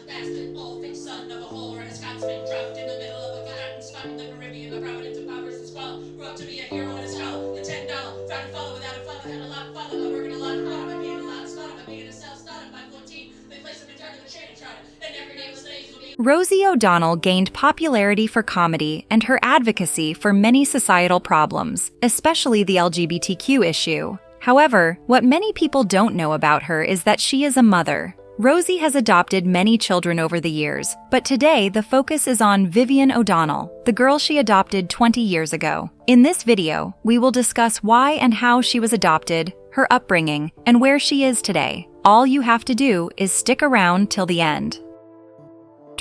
bastard, all-fit son of a whore and a Scotsman, dropped in the middle of a forgotten spot in the Caribbean. The providence of powers and squalor grew up to be a hero and a scholar. The $10 found a father without a father, had a lot of father by working a lot, thought of being a lot, started by being a cell, started by 14. They placed him in charge of the training charter, and every day was slaves will be. Rosie O'Donnell gained popularity for comedy and her advocacy for many societal problems, especially the LGBTQ issue. However, what many people don't know about her is that she is a mother. Rosie has adopted many children over the years, but today the focus is on Viviens Adolescence, the girl she adopted 20 years ago. In this video, we will discuss why and how she was adopted, her upbringing, and where she is today. All you have to do is stick around till the end.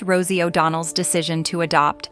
Rosie O'Donnell's decision to adopt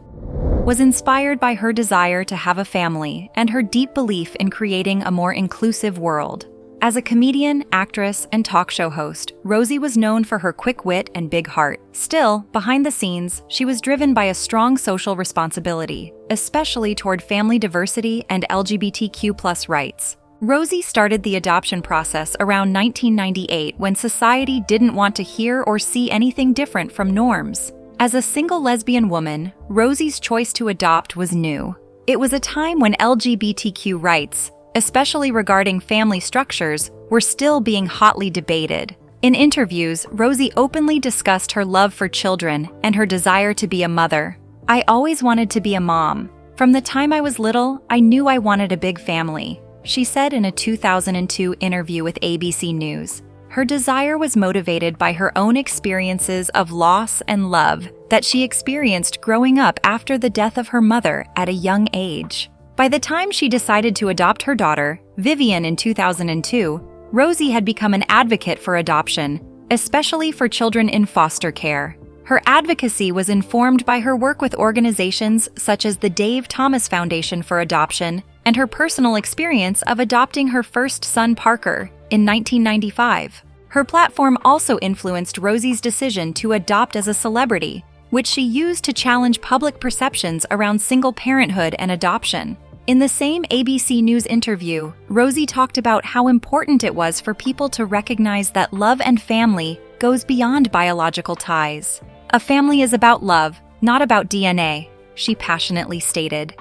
was inspired by her desire to have a family and her deep belief in creating a more inclusive world. As a comedian, actress, and talk show host, Rosie was known for her quick wit and big heart. Still, behind the scenes, she was driven by a strong social responsibility, especially toward family diversity and LGBTQ+ rights. Rosie started the adoption process around 1998 when society didn't want to hear or see anything different from norms. As a single lesbian woman, Rosie's choice to adopt was new. It was a time when LGBTQ rights, especially regarding family structures, were still being hotly debated. In interviews, Rosie openly discussed her love for children and her desire to be a mother. "I always wanted to be a mom. From the time I was little, I knew I wanted a big family," she said in a 2002 interview with ABC News. Her desire was motivated by her own experiences of loss and love that she experienced growing up after the death of her mother at a young age. By the time she decided to adopt her daughter, Viviens, in 2002, Rosie had become an advocate for adoption, especially for children in foster care. Her advocacy was informed by her work with organizations such as the Dave Thomas Foundation for Adoption and her personal experience of adopting her first son Parker in 1995. Her platform also influenced Rosie's decision to adopt as a celebrity, which she used to challenge public perceptions around single parenthood and adoption. In the same ABC News interview, Rosie talked about how important it was for people to recognize that love and family goes beyond biological ties. "A family is about love, not about DNA," she passionately stated.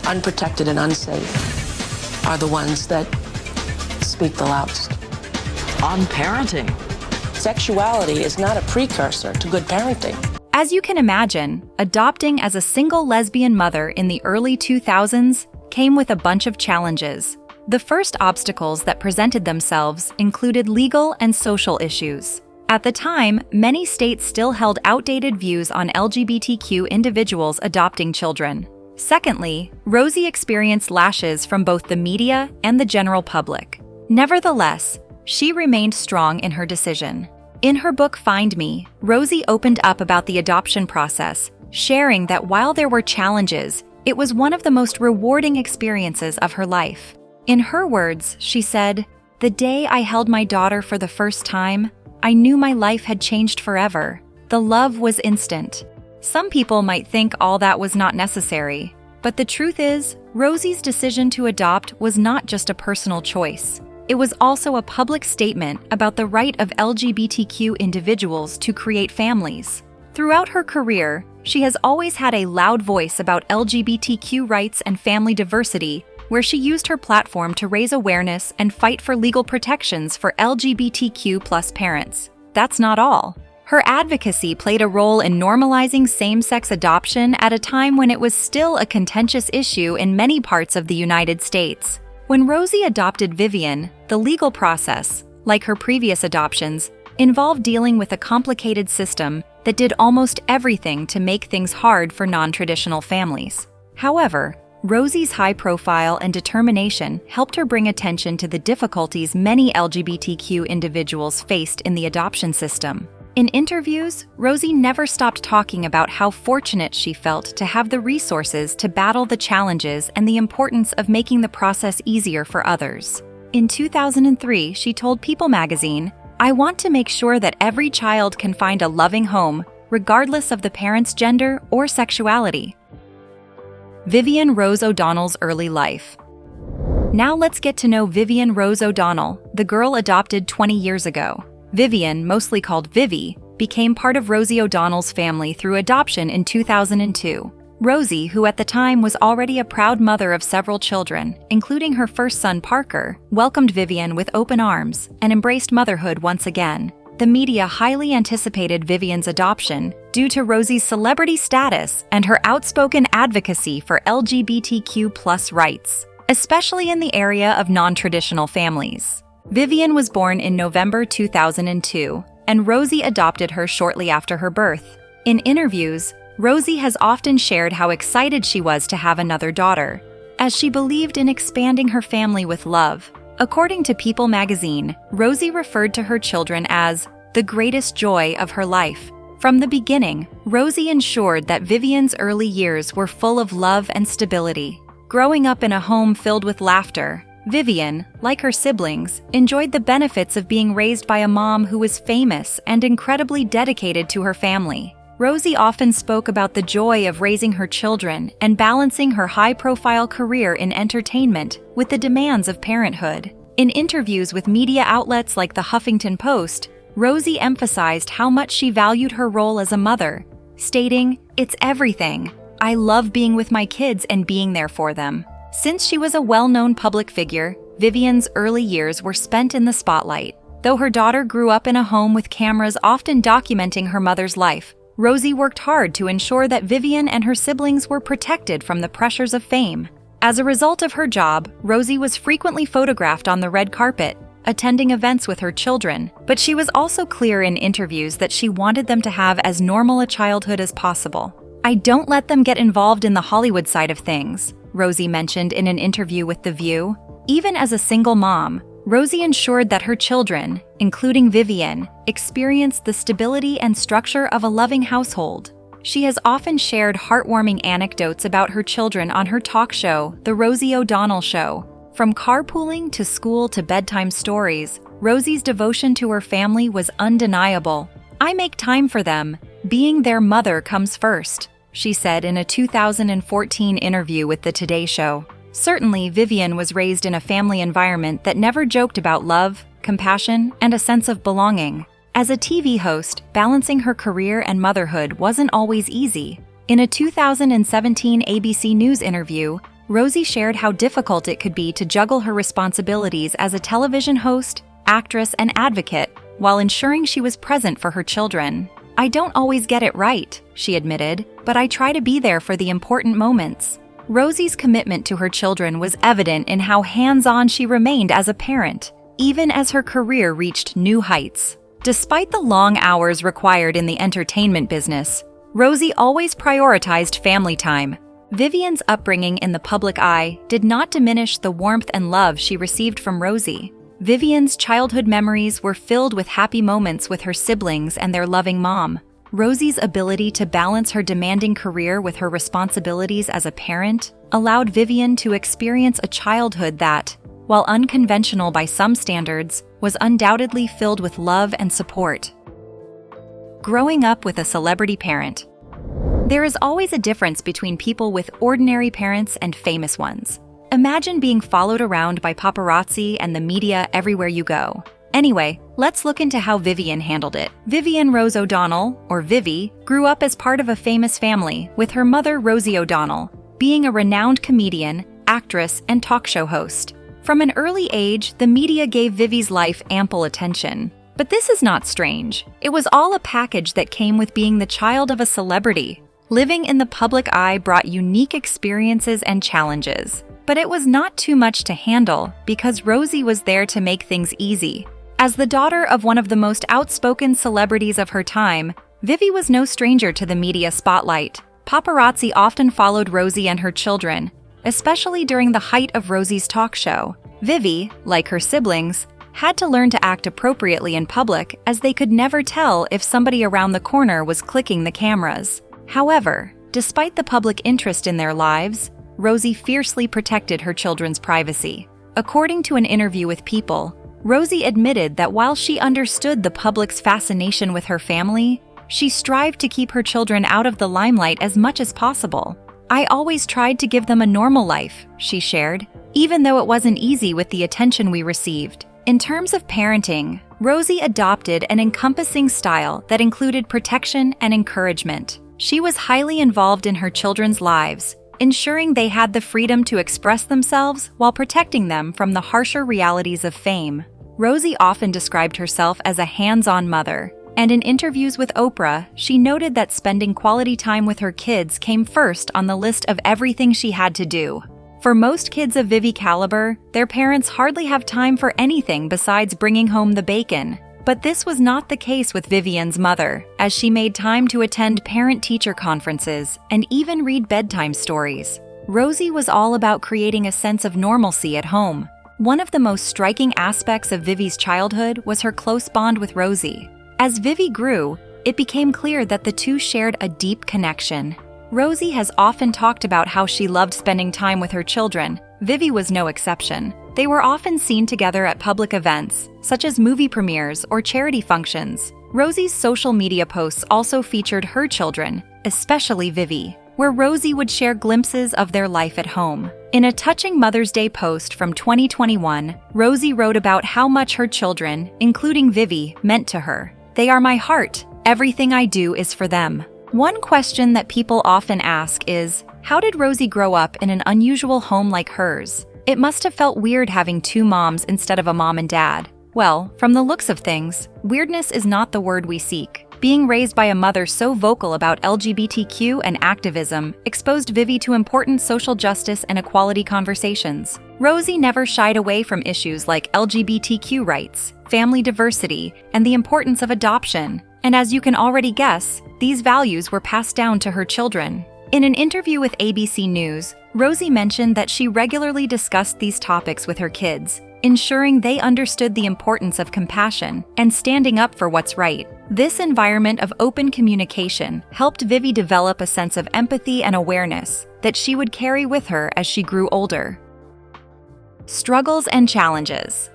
Unprotected and unsafe are the ones that speak the loudest. On parenting. Sexuality is not a precursor to good parenting. As you can imagine, adopting as a single lesbian mother in the early 2000s came with a bunch of challenges. The first obstacles that presented themselves included legal and social issues. At the time, many states still held outdated views on LGBTQ individuals adopting children. Secondly, Rosie experienced lashes from both the media and the general public. Nevertheless, she remained strong in her decision. In her book Find Me, Rosie opened up about the adoption process, sharing that while there were challenges, it was one of the most rewarding experiences of her life. In her words, she said, "The day I held my daughter for the first time, I knew my life had changed forever. The love was instant." Some people might think all that was not necessary, but the truth is, Rosie's decision to adopt was not just a personal choice. It was also a public statement about the right of LGBTQ individuals to create families. Throughout her career, she has always had a loud voice about LGBTQ rights and family diversity, where she used her platform to raise awareness and fight for legal protections for LGBTQ+ parents. That's not all. Her advocacy played a role in normalizing same-sex adoption at a time when it was still a contentious issue in many parts of the United States. When Rosie adopted Viviens, the legal process, like her previous adoptions, involved dealing with a complicated system that did almost everything to make things hard for non-traditional families. However, Rosie's high profile and determination helped her bring attention to the difficulties many LGBTQ individuals faced in the adoption system. In interviews, Rosie never stopped talking about how fortunate she felt to have the resources to battle the challenges and the importance of making the process easier for others. In 2003, she told People magazine, "I want to make sure that every child can find a loving home, regardless of the parent's gender or sexuality." Viviens Rose O'Donnell's early life. Now let's get to know Viviens Rose O'Donnell, the girl adopted 20 years ago. Viviens, mostly called Vivi, became part of Rosie O'Donnell's family through adoption in 2002. Rosie, who at the time was already a proud mother of several children, including her first son Parker, welcomed Viviens with open arms and embraced motherhood once again. The media highly anticipated Viviens' adoption due to Rosie's celebrity status and her outspoken advocacy for LGBTQ+ rights, especially in the area of non-traditional families. Viviens was born in November 2002, and Rosie adopted her shortly after her birth. In interviews, Rosie has often shared how excited she was to have another daughter, as she believed in expanding her family with love. According to People magazine, Rosie referred to her children as the greatest joy of her life. From the beginning, Rosie ensured that Viviens' early years were full of love and stability. Growing up in a home filled with laughter, Viviens, like her siblings, enjoyed the benefits of being raised by a mom who was famous and incredibly dedicated to her family. Rosie often spoke about the joy of raising her children and balancing her high-profile career in entertainment with the demands of parenthood. In interviews with media outlets like the Huffington Post, Rosie emphasized how much she valued her role as a mother, stating, "It's everything. I love being with my kids and being there for them." Since she was a well-known public figure, Viviens' early years were spent in the spotlight. Though her daughter grew up in a home with cameras often documenting her mother's life, Rosie worked hard to ensure that Viviens and her siblings were protected from the pressures of fame. As a result of her job, Rosie was frequently photographed on the red carpet, attending events with her children, but she was also clear in interviews that she wanted them to have as normal a childhood as possible. "I don't let them get involved in the Hollywood side of things," Rosie mentioned in an interview with The View. Even as a single mom, Rosie ensured that her children, including Viviens, experienced the stability and structure of a loving household. She has often shared heartwarming anecdotes about her children on her talk show, The Rosie O'Donnell Show. From carpooling to school to bedtime stories, Rosie's devotion to her family was undeniable. "I make time for them. Being their mother comes first," she said in a 2014 interview with The Today Show. Certainly, Viviens was raised in a family environment that never joked about love, compassion, and a sense of belonging. As a TV host, balancing her career and motherhood wasn't always easy. In a 2017 ABC News interview, Rosie shared how difficult it could be to juggle her responsibilities as a television host, actress, and advocate while ensuring she was present for her children. "I don't always get it right," she admitted, "but I try to be there for the important moments." Rosie's commitment to her children was evident in how hands-on she remained as a parent, even as her career reached new heights. Despite the long hours required in the entertainment business, Rosie always prioritized family time. Viviens' upbringing in the public eye did not diminish the warmth and love she received from Rosie. Viviens' childhood memories were filled with happy moments with her siblings and their loving mom. Rosie's ability to balance her demanding career with her responsibilities as a parent allowed Viviens to experience a childhood that, while unconventional by some standards, was undoubtedly filled with love and support. Growing up with a celebrity parent. There is always a difference between people with ordinary parents and famous ones. Imagine being followed around by paparazzi and the media everywhere you go. Anyway, let's look into how Viviens handled it. Viviens Rose O'Donnell, or Vivi, grew up as part of a famous family, with her mother Rosie O'Donnell being a renowned comedian, actress, and talk show host. From an early age, the media gave Vivi's life ample attention. But this is not strange. It was all a package that came with being the child of a celebrity. Living in the public eye brought unique experiences and challenges. But it was not too much to handle because Rosie was there to make things easy. As the daughter of one of the most outspoken celebrities of her time, Vivi was no stranger to the media spotlight. Paparazzi often followed Rosie and her children, especially during the height of Rosie's talk show. Vivi, like her siblings, had to learn to act appropriately in public as they could never tell if somebody around the corner was clicking the cameras. However, despite the public interest in their lives, Rosie fiercely protected her children's privacy. According to an interview with People, Rosie admitted that while she understood the public's fascination with her family, she strived to keep her children out of the limelight as much as possible. "I always tried to give them a normal life," she shared, even though it wasn't easy with the attention we received. In terms of parenting, Rosie adopted an encompassing style that included protection and encouragement. She was highly involved in her children's lives, ensuring they had the freedom to express themselves while protecting them from the harsher realities of fame. Rosie often described herself as a hands-on mother, and in interviews with Oprah, she noted that spending quality time with her kids came first on the list of everything she had to do. For most kids of Vivi caliber, their parents hardly have time for anything besides bringing home the bacon. But this was not the case with Vivien's mother, as she made time to attend parent-teacher conferences and even read bedtime stories. Rosie was all about creating a sense of normalcy at home. One of the most striking aspects of Vivi's childhood was her close bond with Rosie. As Vivi grew, it became clear that the two shared a deep connection. Rosie has often talked about how she loved spending time with her children. Vivi was no exception. They were often seen together at public events, such as movie premieres or charity functions. Rosie's social media posts also featured her children, especially Vivi, where Rosie would share glimpses of their life at home. In a touching Mother's Day post from 2021, Rosie wrote about how much her children, including Vivi, meant to her. "They are my heart. Everything I do is for them." One question that people often ask is, how did Rosie grow up in an unusual home like hers? It must have felt weird having two moms instead of a mom and dad. Well, from the looks of things, weirdness is not the word we seek. Being raised by a mother so vocal about LGBTQ and activism exposed Vivi to important social justice and equality conversations. Rosie never shied away from issues like LGBTQ rights, family diversity, and the importance of adoption. And as you can already guess, these values were passed down to her children. In an interview with ABC News, Rosie mentioned that she regularly discussed these topics with her kids, ensuring they understood the importance of compassion and standing up for what's right. This environment of open communication helped Vivi develop a sense of empathy and awareness that she would carry with her as she grew older. Struggles and challenges.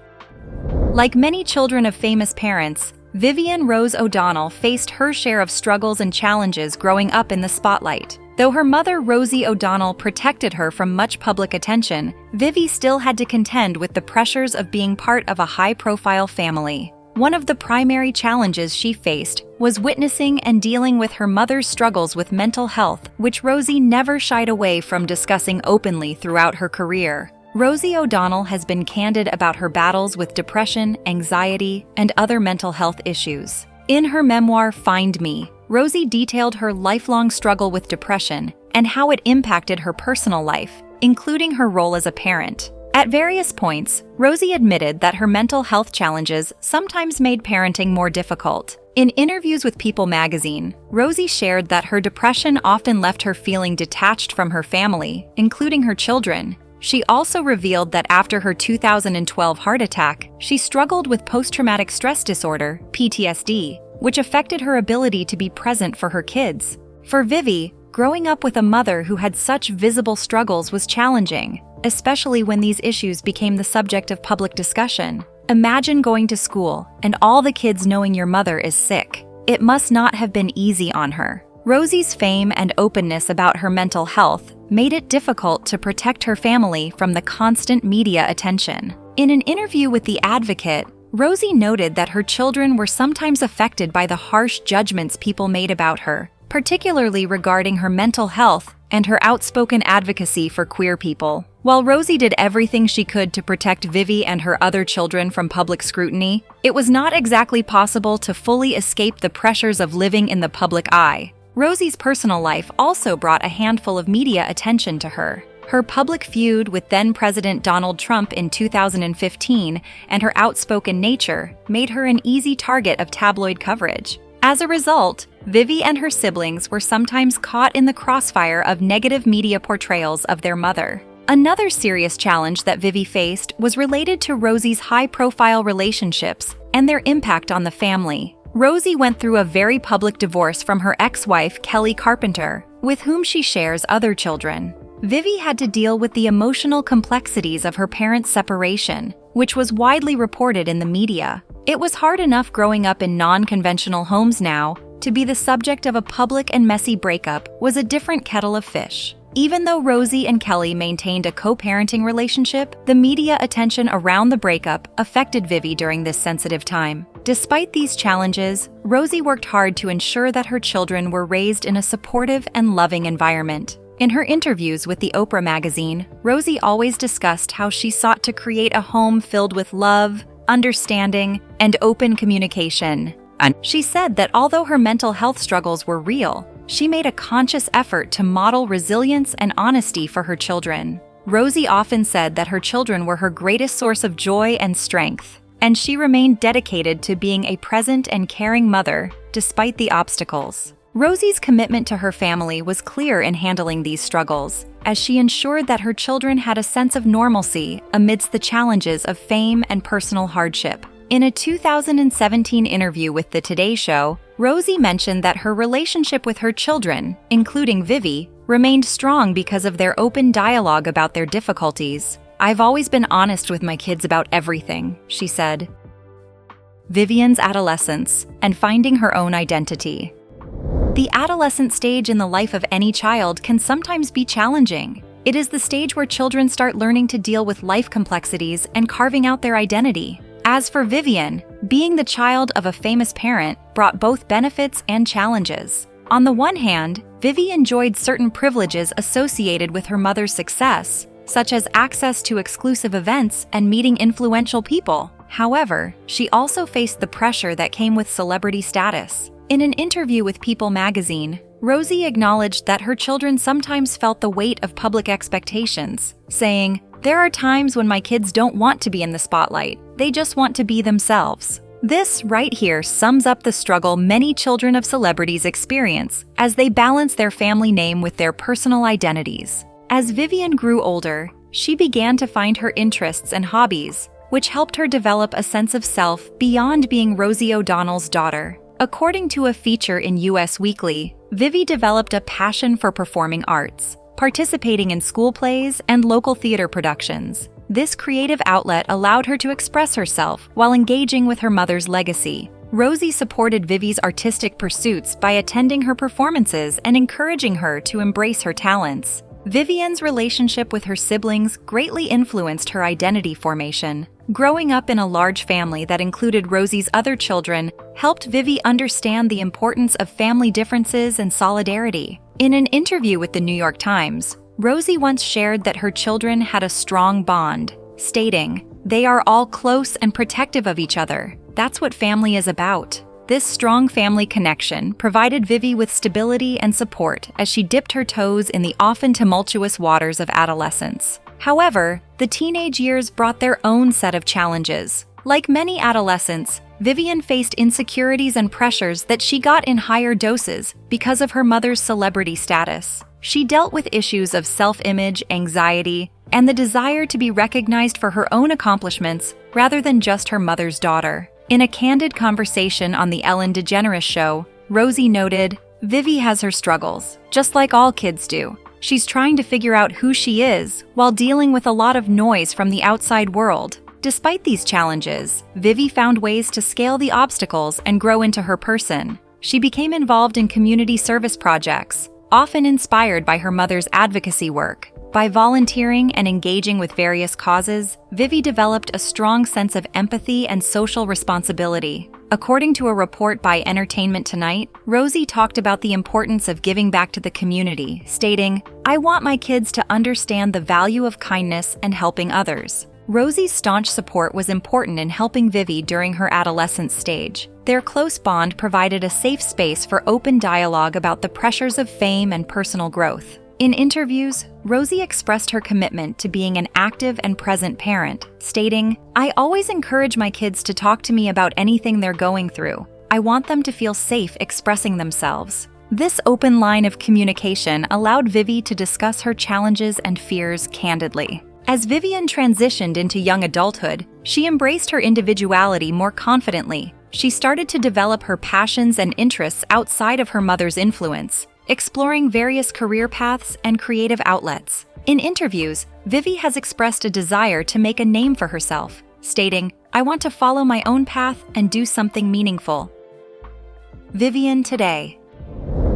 Like many children of famous parents, Viviens Rose O'Donnell faced her share of struggles and challenges growing up in the spotlight. Though her mother Rosie O'Donnell protected her from much public attention, Vivi still had to contend with the pressures of being part of a high-profile family. One of the primary challenges she faced was witnessing and dealing with her mother's struggles with mental health, which Rosie never shied away from discussing openly throughout her career. Rosie O'Donnell has been candid about her battles with depression, anxiety, and other mental health issues. In her memoir, Find Me, Rosie detailed her lifelong struggle with depression and how it impacted her personal life, including her role as a parent. At various points, Rosie admitted that her mental health challenges sometimes made parenting more difficult. In interviews with People magazine, Rosie shared that her depression often left her feeling detached from her family, including her children. She also revealed that after her 2012 heart attack, she struggled with post-traumatic stress disorder, PTSD, which affected her ability to be present for her kids. For Vivi, growing up with a mother who had such visible struggles was challenging, especially when these issues became the subject of public discussion. Imagine going to school and all the kids knowing your mother is sick. It must not have been easy on her. Rosie's fame and openness about her mental health made it difficult to protect her family from the constant media attention. In an interview with The Advocate, Rosie noted that her children were sometimes affected by the harsh judgments people made about her, particularly regarding her mental health and her outspoken advocacy for queer people. While Rosie did everything she could to protect Vivi and her other children from public scrutiny, it was not exactly possible to fully escape the pressures of living in the public eye. Rosie's personal life also brought a handful of media attention to her. Her public feud with then-President Donald Trump in 2015 and her outspoken nature made her an easy target of tabloid coverage. As a result, Vivi and her siblings were sometimes caught in the crossfire of negative media portrayals of their mother. Another serious challenge that Vivi faced was related to Rosie's high-profile relationships and their impact on the family. Rosie went through a very public divorce from her ex-wife, Kelly Carpenter, with whom she shares other children. Vivi had to deal with the emotional complexities of her parents' separation, which was widely reported in the media. It was hard enough growing up in non-conventional homes now. To be the subject of a public and messy breakup was a different kettle of fish. Even though Rosie and Kelly maintained a co-parenting relationship, the media attention around the breakup affected Vivi during this sensitive time. Despite these challenges, Rosie worked hard to ensure that her children were raised in a supportive and loving environment. In her interviews with the Oprah magazine, Rosie always discussed how she sought to create a home filled with love, understanding, and open communication. And she said that although her mental health struggles were real, she made a conscious effort to model resilience and honesty for her children. Rosie often said that her children were her greatest source of joy and strength, and she remained dedicated to being a present and caring mother despite the obstacles. Rosie's commitment to her family was clear in handling these struggles, as she ensured that her children had a sense of normalcy amidst the challenges of fame and personal hardship. In a 2017 interview with The Today Show, Rosie mentioned that her relationship with her children, including Vivi, remained strong because of their open dialogue about their difficulties. "I've always been honest with my kids about everything," she said. Viviens Adolescence and finding her own identity. The adolescent stage in the life of any child can sometimes be challenging. It is the stage where children start learning to deal with life complexities and carving out their identity. As for Vivien, being the child of a famous parent brought both benefits and challenges. On the one hand, Vivi enjoyed certain privileges associated with her mother's success, such as access to exclusive events and meeting influential people. However, she also faced the pressure that came with celebrity status. In an interview with People magazine, Rosie acknowledged that her children sometimes felt the weight of public expectations, saying, "There are times when my kids don't want to be in the spotlight, they just want to be themselves." This right here sums up the struggle many children of celebrities experience as they balance their family name with their personal identities. As Vivien grew older, she began to find her interests and hobbies, which helped her develop a sense of self beyond being Rosie O'Donnell's daughter. According to a feature in US Weekly, Vivi developed a passion for performing arts, participating in school plays and local theater productions. This creative outlet allowed her to express herself while engaging with her mother's legacy. Rosie supported Vivi's artistic pursuits by attending her performances and encouraging her to embrace her talents. Vivien's relationship with her siblings greatly influenced her identity formation. Growing up in a large family that included Rosie's other children helped Vivi understand the importance of family differences and solidarity. In an interview with the New York Times, Rosie once shared that her children had a strong bond, stating, "They are all close and protective of each other. That's what family is about." This strong family connection provided Vivi with stability and support as she dipped her toes in the often tumultuous waters of adolescence. However, the teenage years brought their own set of challenges. Like many adolescents, Vivien faced insecurities and pressures that she got in higher doses because of her mother's celebrity status. She dealt with issues of self-image, anxiety, and the desire to be recognized for her own accomplishments rather than just her mother's daughter. In a candid conversation on The Ellen DeGeneres Show, Rosie noted, "Vivi has her struggles, just like all kids do. She's trying to figure out who she is while dealing with a lot of noise from the outside world." Despite these challenges, Vivi found ways to scale the obstacles and grow into her person. She became involved in community service projects, often inspired by her mother's advocacy work. By volunteering and engaging with various causes, Vivi developed a strong sense of empathy and social responsibility. According to a report by Entertainment Tonight, Rosie talked about the importance of giving back to the community, stating, "I want my kids to understand the value of kindness and helping others." Rosie's staunch support was important in helping Vivi during her adolescence stage. Their close bond provided a safe space for open dialogue about the pressures of fame and personal growth. In interviews, Rosie expressed her commitment to being an active and present parent, stating, "I always encourage my kids to talk to me about anything they're going through. I want them to feel safe expressing themselves." This open line of communication allowed Vivi to discuss her challenges and fears candidly. As Vivien transitioned into young adulthood, she embraced her individuality more confidently. She started to develop her passions and interests outside of her mother's influence, exploring various career paths and creative outlets. In interviews, Vivi has expressed a desire to make a name for herself, stating, "I want to follow my own path and do something meaningful." Vivien today.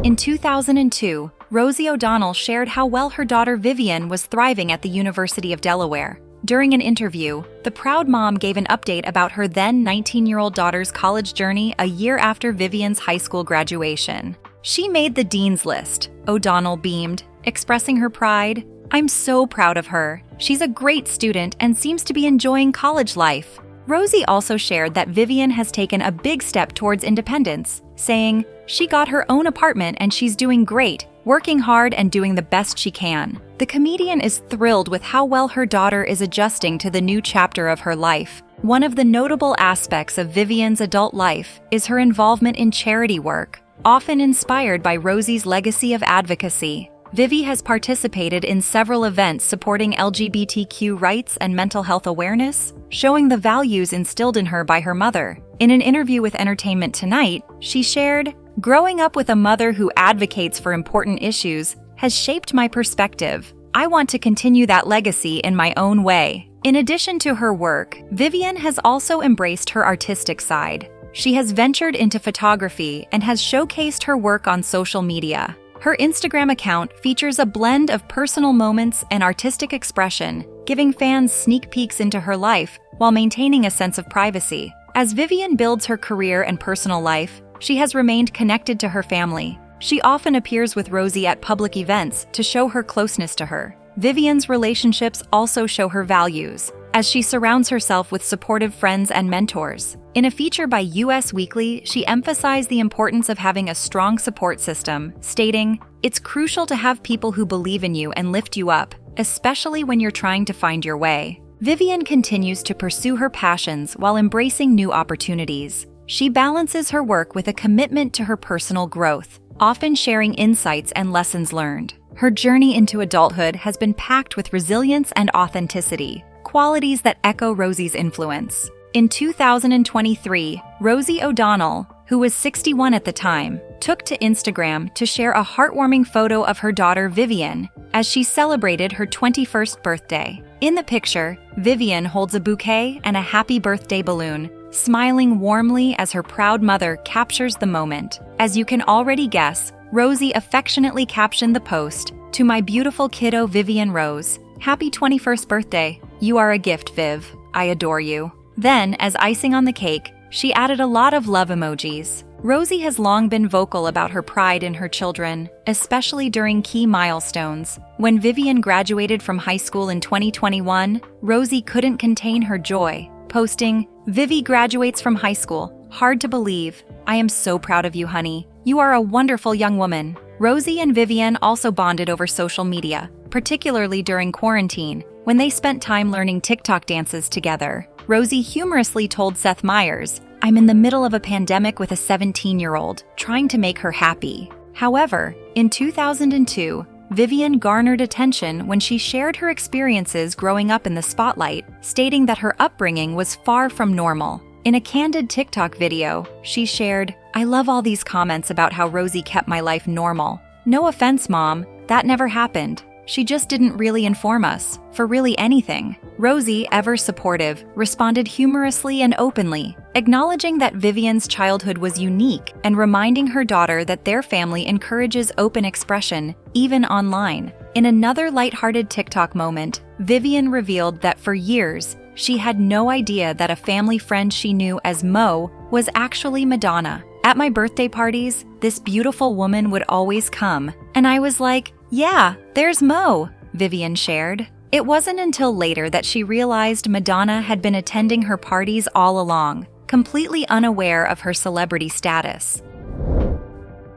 In 2002, Rosie O'Donnell shared how well her daughter Vivien was thriving at the University of Delaware. During an interview, the proud mom gave an update about her then 19-year-old daughter's college journey a year after Vivien's high school graduation. "She made the dean's list," O'Donnell beamed, expressing her pride. "I'm so proud of her. She's a great student and seems to be enjoying college life." Rosie also shared that Vivien has taken a big step towards independence, saying, "She got her own apartment and she's doing great, working hard and doing the best she can." The comedian is thrilled with how well her daughter is adjusting to the new chapter of her life. One of the notable aspects of Vivien's adult life is her involvement in charity work, often inspired by Rosie's legacy of advocacy. Vivi has participated in several events supporting LGBTQ rights and mental health awareness, showing the values instilled in her by her mother. In an interview with Entertainment Tonight, she shared, "Growing up with a mother who advocates for important issues has shaped my perspective. I want to continue that legacy in my own way." In addition to her work, Vivien has also embraced her artistic side. She has ventured into photography and has showcased her work on social media. Her Instagram account features a blend of personal moments and artistic expression, giving fans sneak peeks into her life while maintaining a sense of privacy. As Vivien builds her career and personal life, she has remained connected to her family. She often appears with Rosie at public events to show her closeness to her. Vivien's relationships also show her values, as she surrounds herself with supportive friends and mentors. In a feature by US Weekly, she emphasized the importance of having a strong support system, stating, "It's crucial to have people who believe in you and lift you up, especially when you're trying to find your way." Vivien continues to pursue her passions while embracing new opportunities. She balances her work with a commitment to her personal growth, often sharing insights and lessons learned. Her journey into adulthood has been packed with resilience and authenticity, qualities that echo Rosie's influence. In 2023, Rosie O'Donnell, who was 61 at the time, took to Instagram to share a heartwarming photo of her daughter Vivien as she celebrated her 21st birthday. In the picture, Vivien holds a bouquet and a happy birthday balloon, smiling warmly as her proud mother captures the moment. As you can already guess, Rosie affectionately captioned the post, "To my beautiful kiddo Vivien Rose, happy 21st birthday. You are a gift, Viv. I adore you." Then, as icing on the cake, she added a lot of love emojis. Rosie has long been vocal about her pride in her children, especially during key milestones. When Vivien graduated from high school in 2021, Rosie couldn't contain her joy, posting, "Vivi graduates from high school. Hard to believe. I am so proud of you, honey. You are a wonderful young woman." Rosie and Vivien also bonded over social media, particularly during quarantine, when they spent time learning TikTok dances together. Rosie humorously told Seth Meyers, "I'm in the middle of a pandemic with a 17-year-old, trying to make her happy." However, in 2002, Vivien garnered attention when she shared her experiences growing up in the spotlight, stating that her upbringing was far from normal. In a candid TikTok video, she shared, "I love all these comments about how Rosie kept my life normal. No offense, Mom, that never happened. She just didn't really inform us, for really anything." Rosie, ever supportive, responded humorously and openly, acknowledging that Vivien's childhood was unique and reminding her daughter that their family encourages open expression, even online. In another lighthearted TikTok moment, Vivien revealed that for years, she had no idea that a family friend she knew as Mo was actually Madonna. "At my birthday parties, this beautiful woman would always come, and I was like, yeah, there's Mo," Vivien shared. It wasn't until later that she realized Madonna had been attending her parties all along, completely unaware of her celebrity status.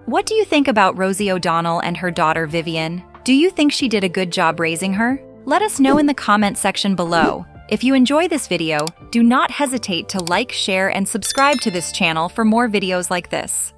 What do you think about Rosie O'Donnell and her daughter Vivien? Do you think she did a good job raising her? Let us know in the comment section below. If you enjoy this video, do not hesitate to like, share, and subscribe to this channel for more videos like this.